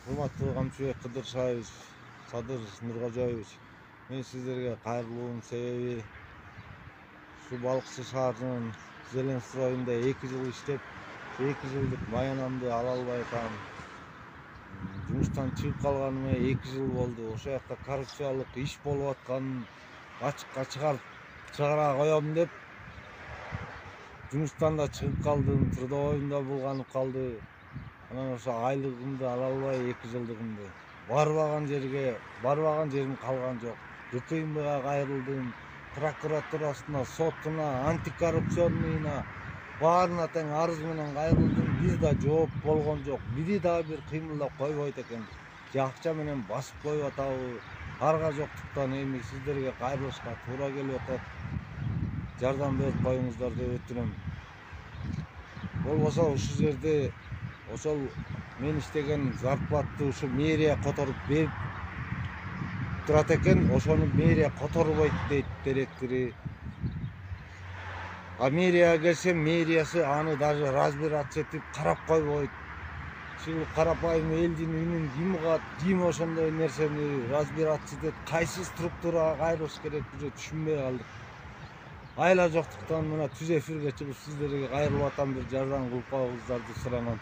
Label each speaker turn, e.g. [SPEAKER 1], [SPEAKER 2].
[SPEAKER 1] Урматтуу Камчыбек Кыдыршаевич, Садыр Нуркожоевич, мен сиздерге кайрылуум себеби ушу Балыкчы шаарынын Зеленстройунда 2 жыл иштеп, 2 жылдык маянамды ала албай атам. Жумуштан чыгып калганыма 2 жыл болду. Ошол жакта коррупциялык иш болуп атканын ачыкка чыгара коем деп жумуштан да чыгып калдым, трудовойум да булганып калды. Анан ошо айлыгымды ала албай 2 жылдыгымды барбаган жерим калган жок. ГКМга кайрылдым, прокуратурасына, сотуна, антикоррупционныйына баарына тең арыз менен кайрылдым. Биз да жооп болгон жок. Бири дагы бир кыймылдап койбойт экен. Же акча менен басып коюп атабы? Арга жоктуктан эми сиздерге кайрылышка туура келип атат. Жардам берип коюңуздар деп өтүнөм. Болбосо ушул жерде ошол мен иштеген зарплатты ушу мэрия которуп берип турат экен. Ошону мэрия которбойт дейт директори. А мэрияга келсем, мэриясы аны даже разбираться этип карап койбойт. Ушул карапайым элдин үнүн ким угат, ким ошондой нерсени разбираться этет, кайсы структурага кайрылыш керек уже түшүнбөй калдык. Айла жоктуктан мына түз эфирге чыгып сиздерге кайрылып атам, бир жардам кылып коюңуздарды суранам.